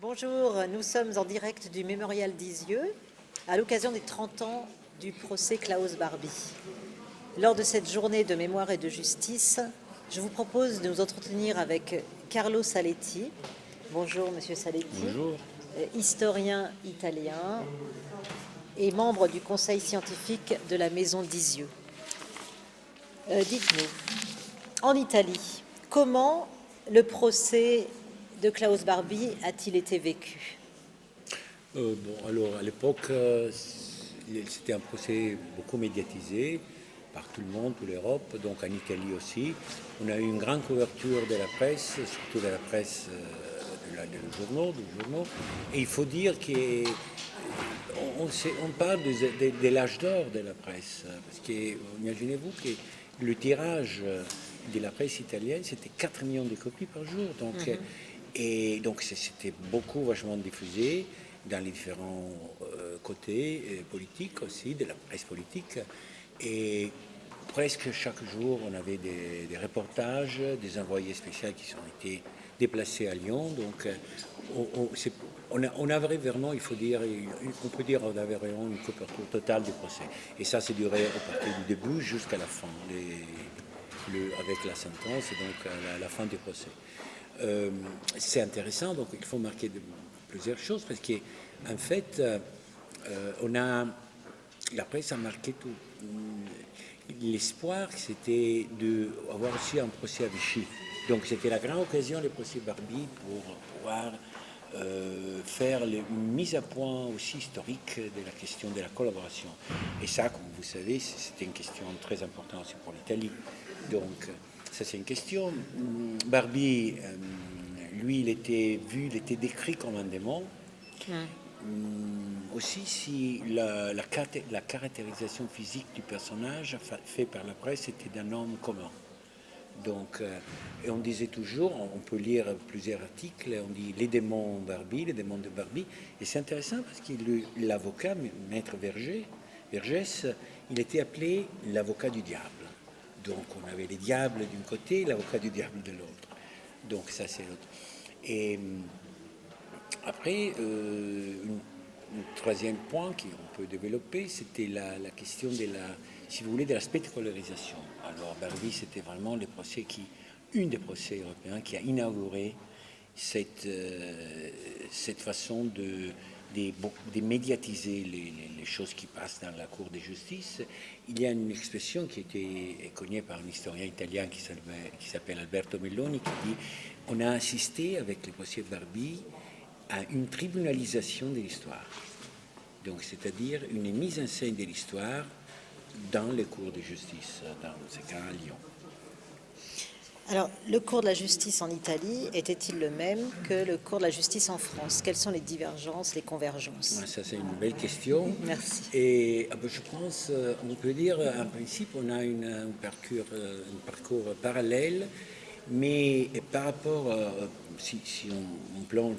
Bonjour, nous sommes en direct du Mémorial d'Isieux à l'occasion des 30 ans du procès Klaus Barbie. Lors de cette journée de mémoire et de justice, je vous propose de nous entretenir avec Carlo Saletti. Bonjour Monsieur Saletti. Bonjour. Historien italien et membre du conseil scientifique de la Maison d'Isieux. Dites-nous, en Italie, comment le procès de Klaus Barbie a-t-il été vécu? Alors à l'époque, c'était un procès beaucoup médiatisé par tout le monde, toute l'Europe, donc en Italie aussi. On a eu une grande couverture de la presse, surtout de la presse des journaux. Et il faut dire qu'on parle de l'âge d'or de la presse, parce que imaginez-vous que le tirage de la presse italienne, c'était 4 millions de copies par jour. Et donc c'était vachement diffusé dans les différents côtés politiques aussi, de la presse politique. Et presque chaque jour, on avait des reportages, des envoyés spéciaux qui ont été déplacés à Lyon. Donc on avait vraiment, il faut dire, on peut dire, on avait vraiment une couverture totale du procès. Et ça s'est duré à partir du début jusqu'à la fin, avec la sentence et donc la fin du procès. C'est intéressant, donc il faut marquer plusieurs choses parce qu'en fait, la presse a marqué tout. L'espoir, c'était d'avoir aussi un procès à Vichy. Donc c'était la grande occasion, le procès Barbie, pour pouvoir faire une mise à point aussi historique de la question de la collaboration. Et ça, comme vous savez, c'était une question très importante aussi pour l'Italie. Donc ça c'est une question. Barbie, lui, il était décrit comme un démon. Aussi, si la caractérisation physique du personnage fait par la presse était d'un homme commun. Donc, et on disait toujours, on peut lire plusieurs articles, on dit les démons Barbie, les démons de Barbie. Et c'est intéressant parce que l'avocat, Maître Vergès, il était appelé l'avocat du diable. Donc on avait les diables d'un côté, l'avocat du diable de l'autre. Donc ça c'est l'autre. Et après, un troisième point qu'on peut développer, c'était la question si vous voulez, de la spectacularisation. Alors Barbie, c'était vraiment une des procès européens qui a inauguré cette façon de médiatiser les choses qui passent dans la Cour de justice. Il y a une expression qui était connue par un historien italien qui s'appelle Alberto Melloni, qui dit « On a assisté avec le procès Barbie à une tribunalisation de l'histoire ». Donc, c'est-à-dire une mise en scène de l'histoire dans les cours de justice, dans ce cas à Lyon. Alors, le cours de la justice en Italie était-il le même que le cours de la justice en France? Quelles sont les divergences, les convergences? Ça, c'est une belle question. Merci. Et je pense, on peut dire, en principe, on a un parcours parallèle, mais par rapport, si on plonge,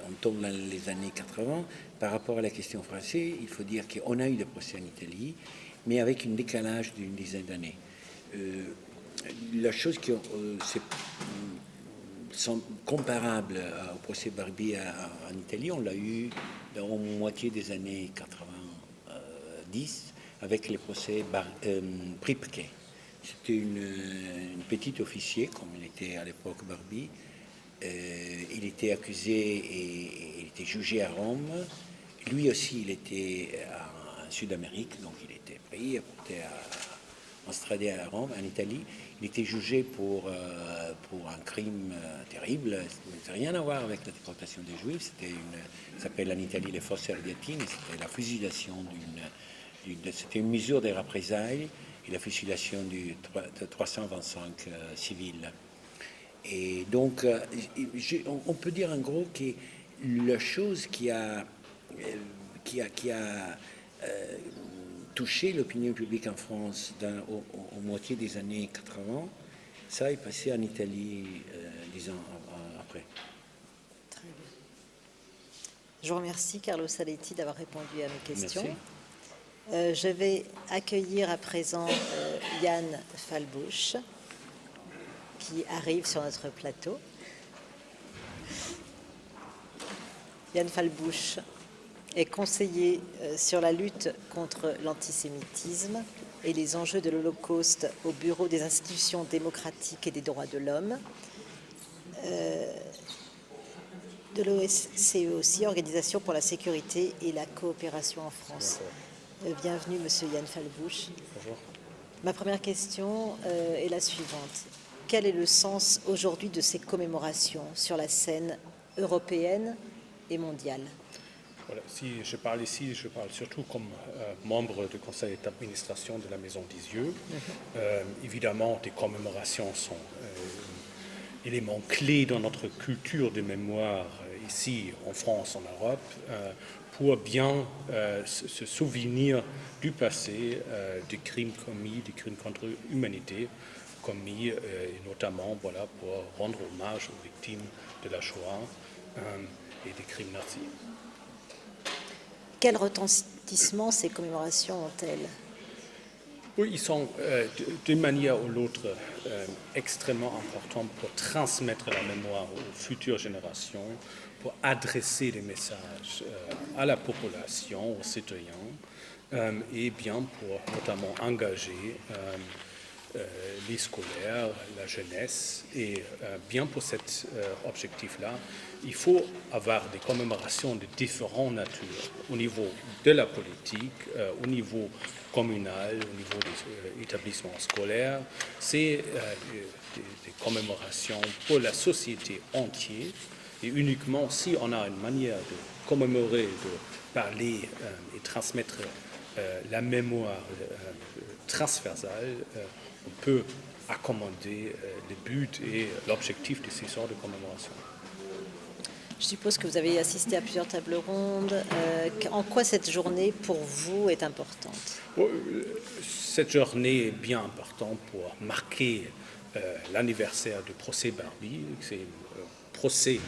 on tombe dans les années 80, par rapport à la question française, il faut dire qu'on a eu des procès en Italie, mais avec un décalage d'une dizaine d'années. La chose qui sont comparables au procès Barbie en Italie, on l'a eu dans la moitié des années 90 avec les procès Pripke. C'était une petite officier, comme il était à l'époque Barbie. Il était accusé et il était jugé à Rome. Lui aussi, il était en Sud-Amérique, donc il était pris, apporté en Australie, à Rome, en Italie. Il était jugé pour un crime terrible. Ça n'avait rien à voir avec la déportation des Juifs. Ça s'appelle en Italie les Fosse Ardeatine. C'était la fusillation c'était une mesure de représailles et la fusillation de 325 civils. Et donc, on peut dire en gros que la chose qui a touché l'opinion publique en France au moitié des années 80, ça est passé en Italie 10 ans après. Très bien. Je vous remercie, Carlo Saletti, d'avoir répondu à mes questions. Merci. Je vais accueillir à présent Yann Falbouche, qui arrive sur notre plateau. Yann Falbouche est conseiller sur la lutte contre l'antisémitisme et les enjeux de l'Holocauste au Bureau des institutions démocratiques et des droits de l'homme, de l'OSCE aussi, Organisation pour la sécurité et la coopération en France. Bienvenue, Monsieur Yann Falbouche. Bonjour. Ma première question est la suivante. Quel est le sens aujourd'hui de ces commémorations sur la scène européenne et mondiale? Voilà, si je parle ici, je parle surtout comme membre du conseil d'administration de la Maison d'Isieux. Évidemment, des commémorations sont un élément clé dans notre culture de mémoire ici en France, en Europe, pour bien se souvenir du passé, des crimes commis, des crimes contre l'humanité commis, et notamment voilà, pour rendre hommage aux victimes de la Shoah et des crimes nazis. Quel retentissement ces commémorations ont-elles? Oui, ils sont d'une manière ou l'autre extrêmement importants pour transmettre la mémoire aux futures générations, pour adresser des messages à la population, aux citoyens, et bien pour notamment engager les scolaires, la jeunesse. Et bien pour cet objectif-là, il faut avoir des commémorations de différentes natures au niveau de la politique, au niveau communal, au niveau des établissements scolaires. C'est des commémorations pour la société entière. Et uniquement si on a une manière de commémorer, de parler et transmettre la mémoire transversale, on peut accommoder le but et l'objectif de ces sortes de commémorations. Je suppose que vous avez assisté à plusieurs tables rondes. En quoi cette journée, pour vous, est importante? Cette journée est bien importante pour marquer l'anniversaire du procès Barbie. C'est un procès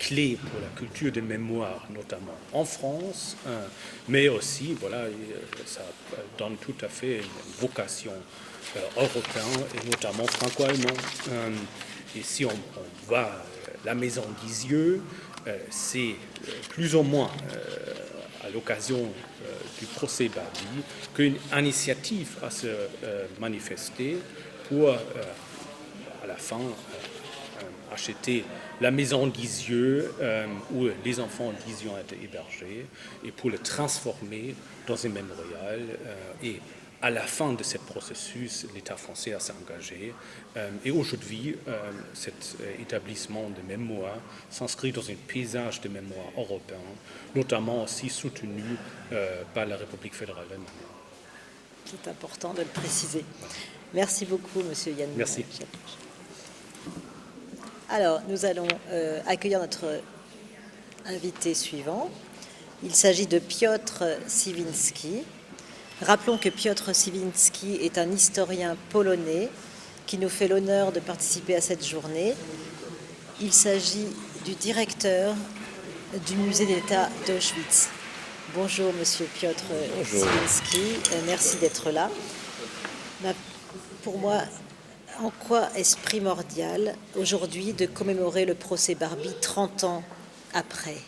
clé pour la culture de mémoire, notamment en France, mais aussi, voilà, ça donne tout à fait une vocation européenne et notamment franco-allemand. Et si on va à la Maison d'Isieux, c'est plus ou moins à l'occasion du procès Barbie qu'une initiative à se manifester pour, à la fin, acheter la Maison d'Isieux où les enfants d'Isieux ont été hébergés et pour le transformer dans un mémorial. Et à la fin de ce processus, l'État français a s'engagé. Et aujourd'hui, cet établissement de mémoire s'inscrit dans un paysage de mémoire européen, notamment aussi soutenu par la République fédérale allemande. C'est important de le préciser. Merci beaucoup, Monsieur Yann. Merci. Alors, nous allons accueillir notre invité suivant. Il s'agit de Piotr Siwinski. Rappelons que Piotr Siwinski est un historien polonais qui nous fait l'honneur de participer à cette journée. Il s'agit du directeur du musée d'État d'Auschwitz. Bonjour, Monsieur Piotr Siwinski. Merci d'être là. Pour moi, en quoi est-ce primordial aujourd'hui de commémorer le procès Barbie 30 ans après?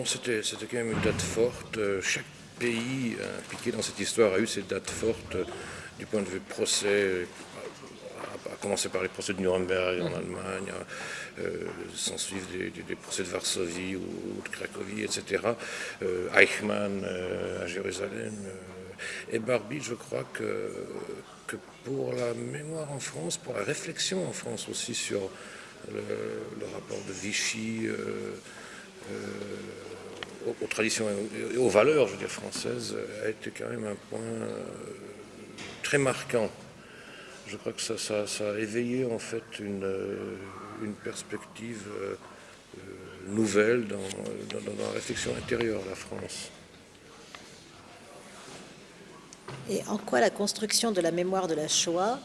C'était quand même une date forte. Chaque pays impliqué dans cette histoire a eu cette date forte du point de vue procès, à commencer par les procès de Nuremberg en Allemagne, s'en suivent des procès de Varsovie ou de Cracovie, etc. Eichmann à Jérusalem. Et Barbie, je crois que pour la mémoire en France, pour la réflexion en France aussi sur le rapport de Vichy aux traditions et aux valeurs, je veux dire, françaises, a été quand même un point très marquant. Je crois que ça a éveillé en fait une perspective nouvelle dans la réflexion intérieure de la France. Et en quoi la construction de la mémoire de la Shoah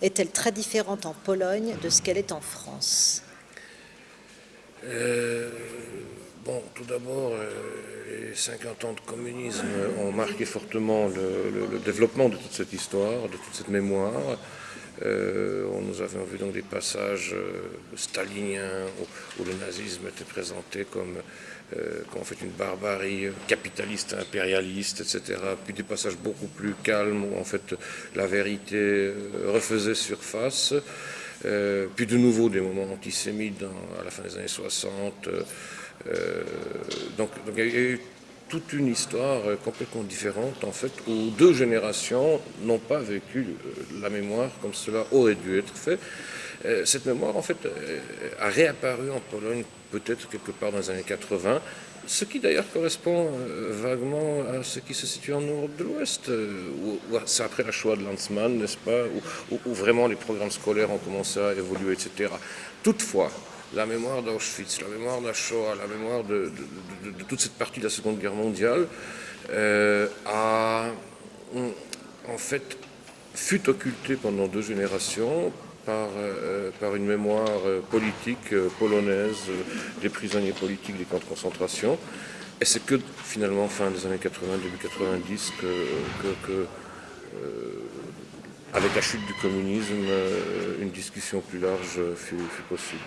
est-elle très différente en Pologne de ce qu'elle est en France? Bon, tout d'abord, les 50 ans de communisme ont marqué fortement le développement de toute cette histoire, de toute cette mémoire. Nous avions vu donc des passages staliniens où le nazisme était présenté comme quand on fait une barbarie capitaliste, impérialiste, etc. Puis des passages beaucoup plus calmes où en fait la vérité refaisait surface. Puis de nouveau des moments antisémites à la fin des années 60. Donc il y a eu toute une histoire complètement différente en fait où deux générations n'ont pas vécu la mémoire comme cela aurait dû être fait. Cette mémoire en fait a réapparu en Pologne peut-être quelque part dans les années 80, ce qui d'ailleurs correspond vaguement à ce qui se situe en Europe de l'Ouest, où c'est après la Shoah de Lanzmann, n'est-ce pas, où vraiment les programmes scolaires ont commencé à évoluer, etc. Toutefois, la mémoire d'Auschwitz, la mémoire de la Shoah, la mémoire de toute cette partie de la Seconde Guerre mondiale en fait fut occultée pendant deux générations par une mémoire politique polonaise des prisonniers politiques des camps de concentration. Et c'est que finalement, fin des années 80, début 90, avec la chute du communisme, une discussion plus large fut possible.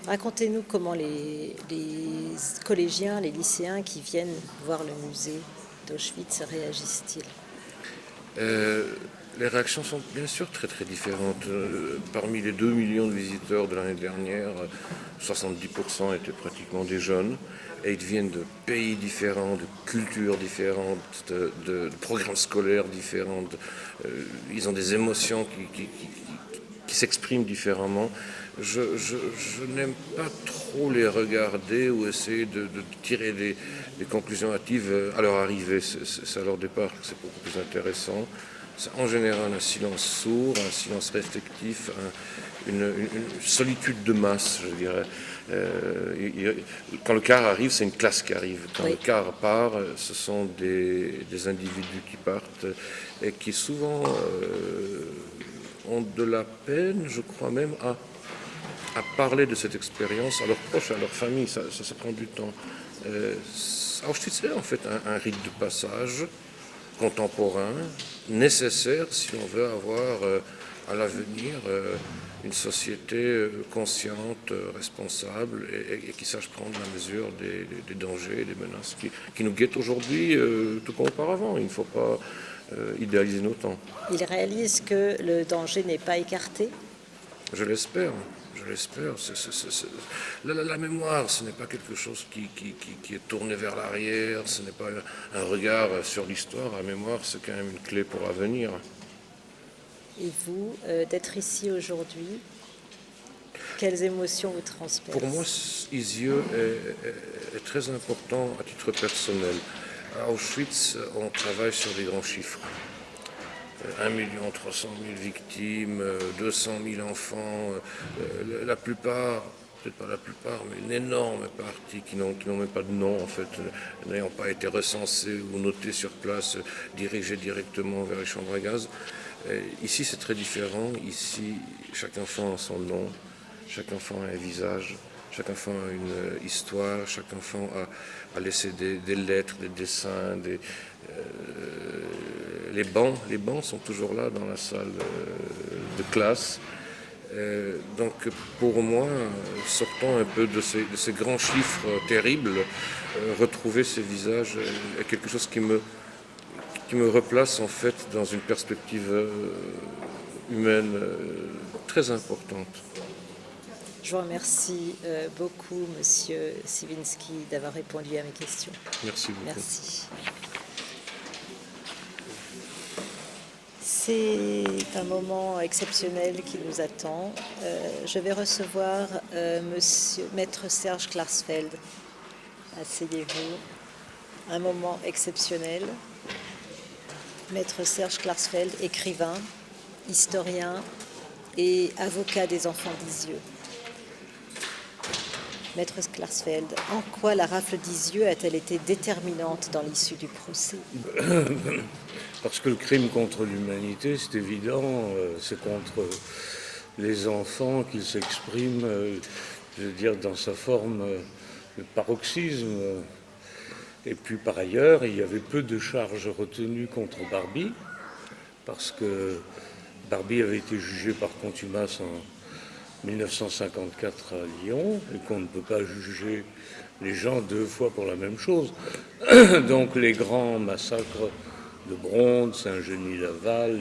Racontez-nous comment les collégiens, les lycéens qui viennent voir le musée d'Auschwitz réagissent-ils? Les réactions sont bien sûr très très différentes. Parmi les 2 millions de visiteurs de l'année dernière, 70% étaient pratiquement des jeunes. Et ils viennent de pays différents, de cultures différentes, de programmes scolaires différents. Ils ont des émotions qui s'expriment différemment. Je n'aime pas trop les regarder ou essayer de tirer des conclusions hâtives à leur arrivée. C'est à leur départ que c'est beaucoup plus intéressant. C'est en général un silence sourd, un silence réflectif, une solitude de masse, je dirais. Quand le car arrive, c'est une classe qui arrive. Quand le car part, ce sont des individus qui partent et qui souvent ont de la peine, je crois même, à parler de cette expérience à leurs proches, à leur famille. Ça prend du temps. Auschwitz est en fait un rite de passage contemporain, nécessaire si on veut avoir à l'avenir une société consciente, responsable et qui sache prendre la mesure des dangers et des menaces qui nous guettent aujourd'hui tout comme auparavant. Il ne faut pas idéaliser nos temps. Ils réalisent que le danger n'est pas écarté? Je l'espère. Je l'espère. La mémoire, ce n'est pas quelque chose qui est tourné vers l'arrière, ce n'est pas un regard sur l'histoire. La mémoire, c'est quand même une clé pour l'avenir. Et vous, d'être ici aujourd'hui, quelles émotions vous transmettent? Pour moi, Isieux est très important à titre personnel. À Auschwitz, on travaille sur des grands chiffres. 1 300 000 victimes, 200 000 enfants, la plupart, peut-être pas la plupart, mais une énorme partie qui n'ont même pas de nom, en fait, n'ayant pas été recensés ou notés sur place, dirigés directement vers les chambres à gaz. Ici, c'est très différent. Ici, chaque enfant a son nom, chaque enfant a un visage, chaque enfant a une histoire, chaque enfant a laissé des lettres, des dessins, les bancs sont toujours là dans la salle de classe. Donc pour moi, sortant un peu de ces grands chiffres terribles, retrouver ces visages est quelque chose qui me replace en fait dans une perspective humaine très importante. Je vous remercie beaucoup, Monsieur Siwinski, d'avoir répondu à mes questions. Merci beaucoup. Merci. C'est un moment exceptionnel qui nous attend. Je vais recevoir Maître Serge Klarsfeld. Asseyez-vous. Un moment exceptionnel. Maître Serge Klarsfeld, écrivain, historien et avocat des enfants d'Isieux. Maître Klarsfeld, en quoi la rafle d'Isieux a-t-elle été déterminante dans l'issue du procès? Parce que le crime contre l'humanité, c'est évident, c'est contre les enfants qu'il s'exprime, je veux dire, dans sa forme, le paroxysme. Et puis par ailleurs, il y avait peu de charges retenues contre Barbie, parce que Barbie avait été jugé par contumace en 1954 à Lyon, et qu'on ne peut pas juger les gens 2 fois pour la même chose. Donc les grands massacres de Bronde, Saint-Genis-Laval,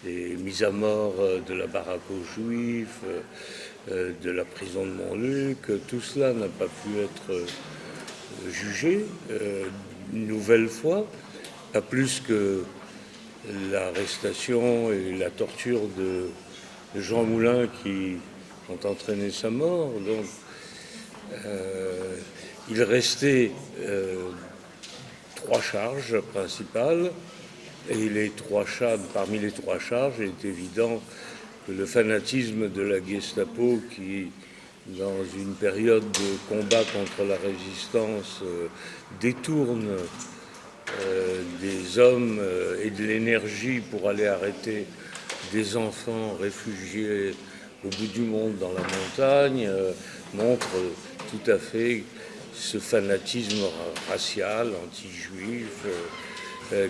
les mises à mort de la baraque aux Juifs, de la prison de Montluc, tout cela n'a pas pu être jugé une nouvelle fois, pas plus que l'arrestation et la torture de Jean Moulin qui ont entraîné sa mort. Donc, il restait 3 charges principales, et parmi les 3 charges, il est évident que le fanatisme de la Gestapo, qui, dans une période de combat contre la résistance, détourne des hommes et de l'énergie pour aller arrêter des enfants réfugiés au bout du monde dans la montagne, montre tout à fait ce fanatisme racial, anti-juif,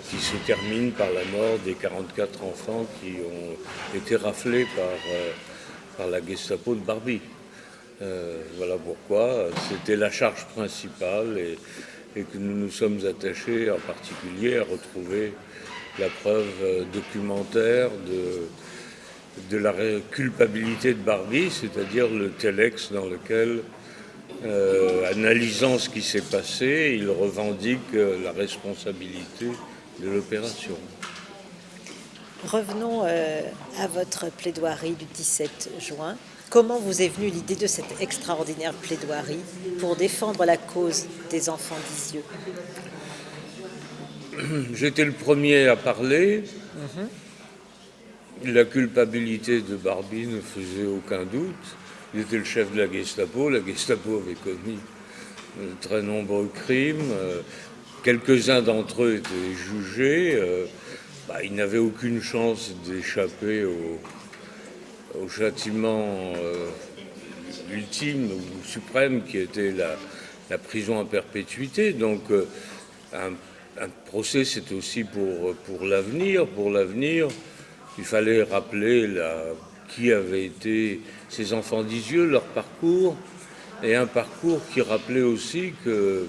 qui se termine par la mort des 44 enfants qui ont été raflés par la Gestapo de Barbie. Voilà pourquoi c'était la charge principale et que nous nous sommes attachés en particulier à retrouver la preuve documentaire de la culpabilité de Barbie, c'est-à-dire le telex dans lequel, analysant ce qui s'est passé, il revendique la responsabilité de l'opération. Revenons à votre plaidoirie du 17 juin. Comment vous est venue l'idée de cette extraordinaire plaidoirie pour défendre la cause des enfants d'Isieux? J'étais le premier à parler. La culpabilité de Barbie ne faisait aucun doute. Il était le chef de la Gestapo. La Gestapo avait commis de très nombreux crimes. Quelques-uns d'entre eux étaient jugés. Ils n'avaient aucune chance d'échapper au châtiment ultime ou suprême qui était la prison à perpétuité. Donc un procès, c'est aussi pour l'avenir. Pour l'avenir, il fallait rappeler qui avaient été ces enfants d'Isieux, leur parcours, et un parcours qui rappelait aussi que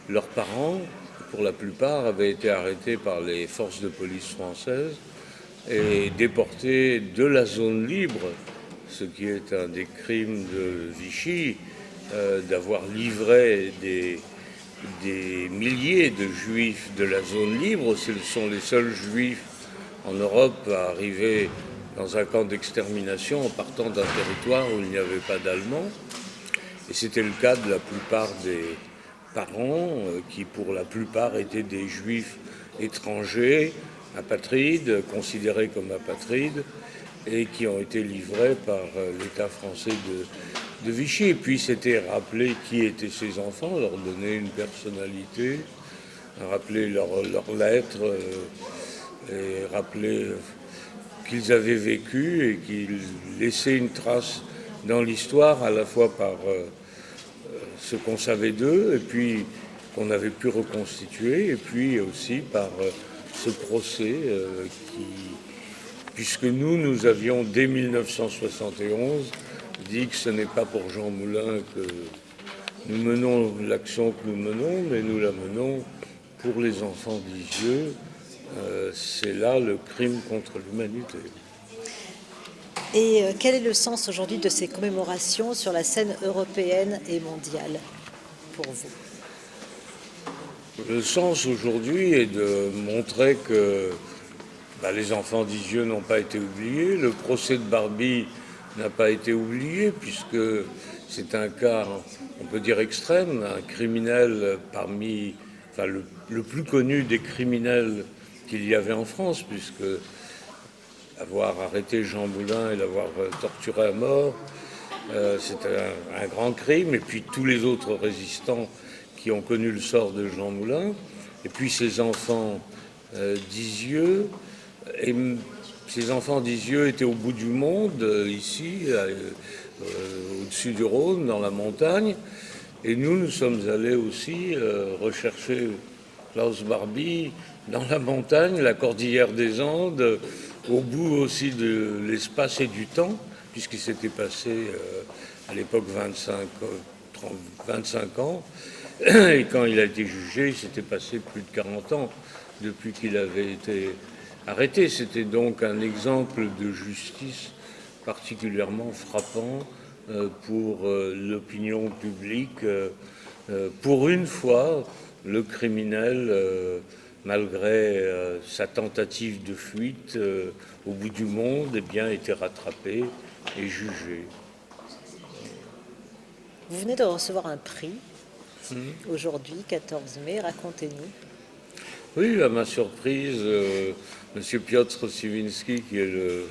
leurs parents, pour la plupart, avaient été arrêtés par les forces de police françaises et déportés de la zone libre, ce qui est un des crimes de Vichy, d'avoir livré des milliers de juifs de la zone libre. Ce sont les seuls juifs en Europe à arriver dans un camp d'extermination en partant d'un territoire où il n'y avait pas d'Allemands. Et c'était le cas de la plupart des parents, qui pour la plupart étaient des juifs étrangers, apatrides, considérés comme apatrides, et qui ont été livrés par l'État français de Vichy. Et puis c'était rappeler qui étaient ces enfants, leur donner une personnalité, rappeler leurs lettres, et rappeler qu'ils avaient vécu et qu'ils laissaient une trace dans l'histoire, à la fois par ce qu'on savait d'eux, et puis qu'on avait pu reconstituer, et puis aussi par ce procès puisque nous avions, dès 1971, dit que ce n'est pas pour Jean Moulin que nous menons l'action que nous menons, mais nous la menons pour les enfants d'Isieux. C'est là le crime contre l'humanité. Et quel est le sens aujourd'hui de ces commémorations sur la scène européenne et mondiale pour vous? Le sens aujourd'hui est de montrer que les enfants d'Isieux n'ont pas été oubliés. Le procès de Barbie n'a pas été oublié, puisque c'est un cas, on peut dire, extrême, un criminel le plus connu des criminels qu'il y avait en France, puisque avoir arrêté Jean Moulin et l'avoir torturé à mort, c'est un grand crime. Et puis tous les autres résistants qui ont connu le sort de Jean Moulin, et puis ces enfants d'Isieux. Et ces enfants d'Isieux étaient au bout du monde, ici, au-dessus du Rhône, dans la montagne. Et nous sommes allés aussi rechercher Klaus Barbie dans la montagne, la cordillère des Andes, au bout aussi de l'espace et du temps, puisqu'il s'était passé à l'époque 25 ans. Et quand il a été jugé, il s'était passé plus de 40 ans depuis qu'il avait été arrêté. C'était donc un exemple de justice particulièrement frappant pour l'opinion publique. Pour une fois, le criminel, malgré sa tentative de fuite au bout du monde, eh bien, était rattrapé et jugé. Vous venez de recevoir un prix aujourd'hui, 14 mai. Racontez-nous. Oui, à ma surprise, M. Piotr Siwiński, qui est le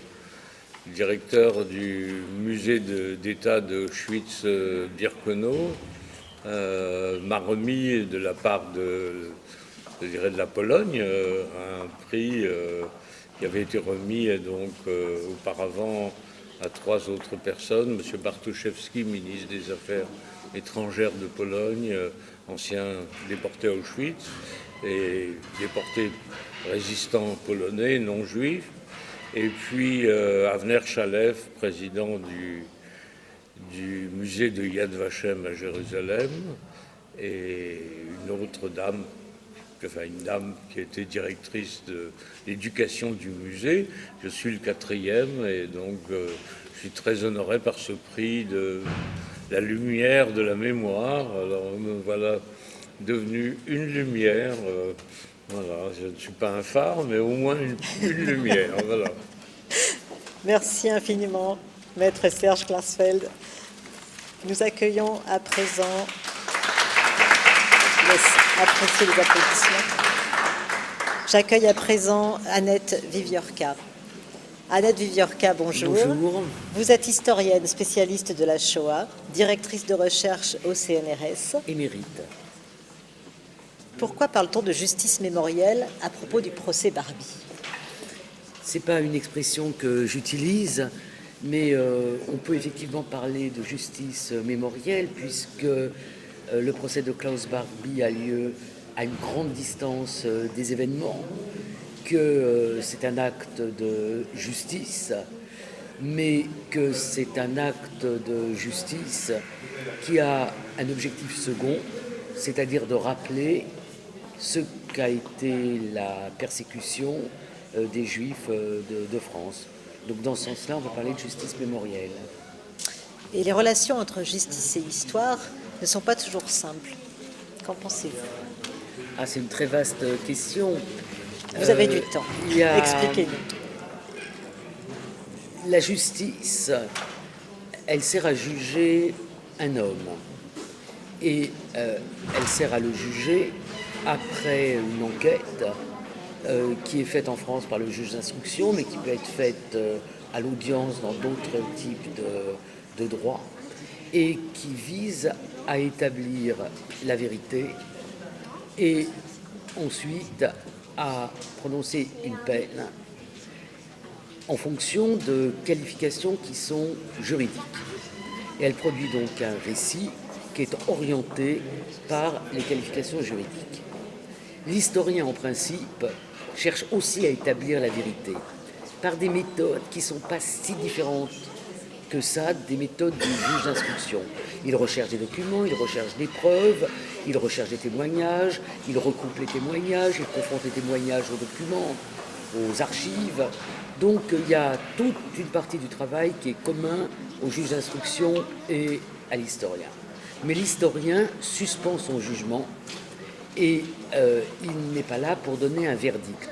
directeur du musée d'État de Auschwitz-Birkenau, m'a remis de la part de la Pologne un prix qui avait été remis donc auparavant à 3 autres personnes. M. Bartoszewski, ministre des Affaires étrangères de Pologne, ancien déporté à Auschwitz, et déporté résistant polonais, non juif. Et puis Avner Shalev, président du musée de Yad Vashem à Jérusalem, et une autre dame, une dame qui était directrice de l'éducation du musée. Je suis le 4e et donc je suis très honoré par ce prix de la lumière de la mémoire. Alors me voilà devenu une lumière. Voilà, je ne suis pas un phare, mais au moins une lumière. Voilà. Merci infiniment, Maître Serge Klarsfeld. Nous accueillons à présent, je laisse apprécier les applaudissements. J'accueille à présent Annette Viviorca. Annette Viviorca, bonjour. Bonjour. Vous êtes historienne, spécialiste de la Shoah, directrice de recherche au CNRS. Émérite. Pourquoi parle-t-on de justice mémorielle à propos du procès Barbie? Ce n'est pas une expression que j'utilise, mais on peut effectivement parler de justice mémorielle puisque le procès de Klaus Barbie a lieu à une grande distance des événements, que c'est un acte de justice, mais que c'est un acte de justice qui a un objectif second, c'est-à-dire de rappeler ce qu'a été la persécution des Juifs de France. Donc dans ce sens-là, on va parler de justice mémorielle. Et les relations entre justice et histoire ne sont pas toujours simples. Qu'en pensez-vous? Ah, c'est une très vaste question. Vous avez du temps. Expliquez-nous. La justice, elle sert à juger un homme. Et elle sert à le juger après une enquête qui est faite en France par le juge d'instruction, mais qui peut être faite à l'audience dans d'autres types de droits, et qui vise à établir la vérité et ensuite à prononcer une peine en fonction de qualifications qui sont juridiques. Et elle produit donc un récit qui est orienté par les qualifications juridiques. L'historien, en principe, cherche aussi à établir la vérité par des méthodes qui ne sont pas si différentes que ça des méthodes du juge d'instruction. Il recherche des documents, il recherche des preuves, il recherche des témoignages, il recoupe les témoignages, il confronte les témoignages aux documents, aux archives. Donc il y a toute une partie du travail qui est commun au juge d'instruction et à l'historien. Mais l'historien suspend son jugement et il n'est pas là pour donner un verdict.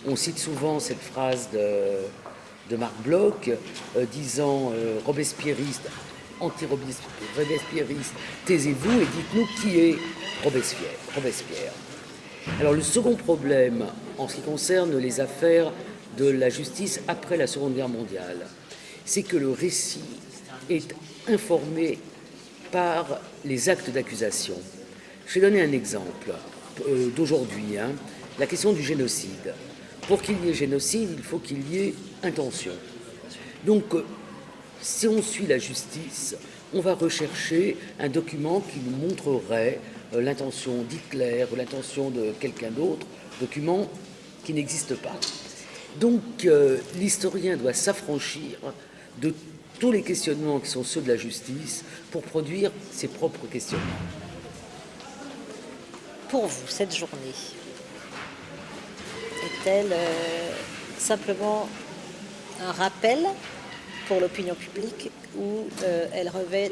On cite souvent cette phrase de Marc Bloch disant robespierriste, anti-robespierriste, taisez-vous et dites-nous qui est Robespierre. Alors le second problème en ce qui concerne les affaires de la justice après la Seconde Guerre mondiale, c'est que le récit est informé par les actes d'accusation. Je vais donner un exemple d'aujourd'hui, la question du génocide. Pour qu'il y ait génocide, il faut qu'il y ait intention. Donc, si on suit la justice, on va rechercher un document qui nous montrerait l'intention d'Hitler ou l'intention de quelqu'un d'autre, document qui n'existe pas. Donc, l'historien doit s'affranchir de tous les questionnements qui sont ceux de la justice pour produire ses propres questionnements. Pour vous, cette journée est-elle simplement un rappel pour l'opinion publique ou elle revêt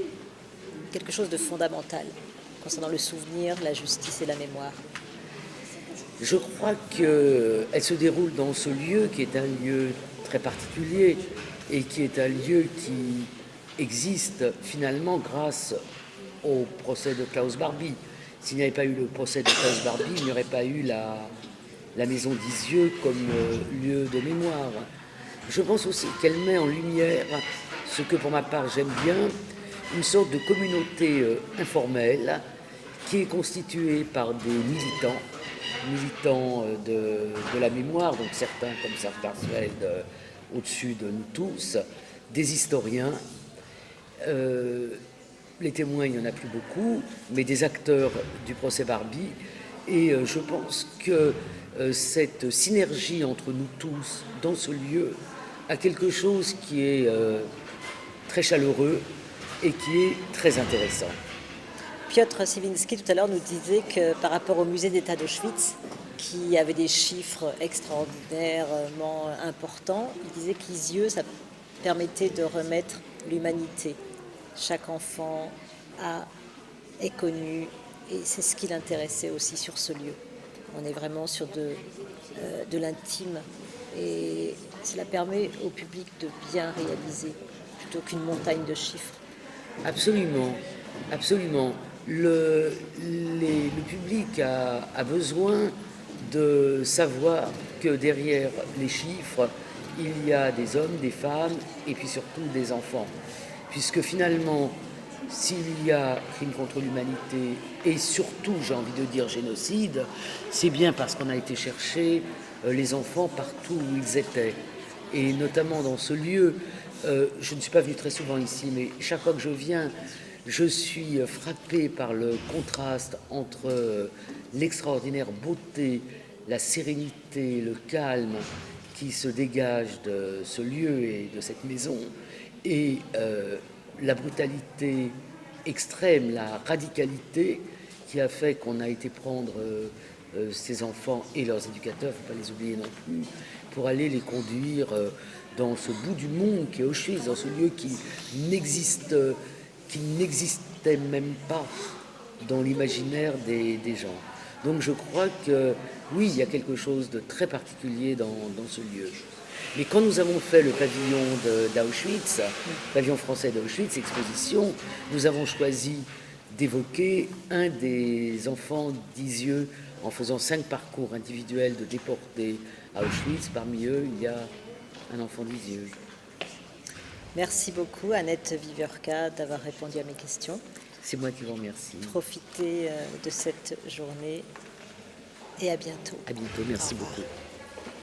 quelque chose de fondamental concernant le souvenir, la justice et la mémoire? Je crois qu'elle se déroule dans ce lieu qui est un lieu très particulier et qui est un lieu qui existe finalement grâce au procès de Klaus Barbie. S'il n'y avait pas eu le procès de Klaus Barbie, il n'y aurait pas eu la maison d'Isieux comme lieu de mémoire. Je pense aussi qu'elle met en lumière ce que pour ma part j'aime bien, une sorte de communauté informelle qui est constituée par des militants de la mémoire, donc certains comme Sartre-Parsfeld au-dessus de nous tous, des historiens, les témoins il n'y en a plus beaucoup, mais des acteurs du procès Barbie, et je pense que cette synergie entre nous tous dans ce lieu a quelque chose qui est très chaleureux et qui est très intéressant. Piotr Siewiński, tout à l'heure, nous disait que par rapport au musée d'État d'Auschwitz, qui avait des chiffres extraordinairement importants, il disait qu'Isieux, ça permettait de remettre l'humanité. Chaque enfant est connu, et c'est ce qui l'intéressait aussi sur ce lieu. On est vraiment sur de l'intime, et cela permet au public de bien réaliser, plutôt qu'une montagne de chiffres. Absolument, absolument. Le public a besoin de savoir que derrière les chiffres, il y a des hommes, des femmes et puis surtout des enfants. Puisque finalement, s'il y a crime contre l'humanité et surtout, j'ai envie de dire, génocide, c'est bien parce qu'on a été chercher les enfants partout où ils étaient. Et notamment dans ce lieu, je ne suis pas venu très souvent ici, mais chaque fois que je viens, je suis frappé par le contraste entre l'extraordinaire beauté, la sérénité, le calme qui se dégage de ce lieu et de cette maison, et la brutalité extrême, la radicalité qui a fait qu'on a été prendre ces enfants et leurs éducateurs, il ne faut pas les oublier non plus, pour aller les conduire dans ce bout du monde qui est Auschwitz, dans ce lieu qui n'existait même pas dans l'imaginaire des gens. Donc je crois que oui, il y a quelque chose de très particulier dans ce lieu. Mais quand nous avons fait le pavillon d'Auschwitz, pavillon français d'Auschwitz, exposition, nous avons choisi d'évoquer un des enfants d'Isieux en faisant 5 parcours individuels de déportés à Auschwitz. Parmi eux, il y a un enfant d'Isieux. Merci beaucoup, Annette Viverka, d'avoir répondu à mes questions. C'est moi qui vous remercie. Profitez de cette journée et à bientôt. À bientôt, merci beaucoup.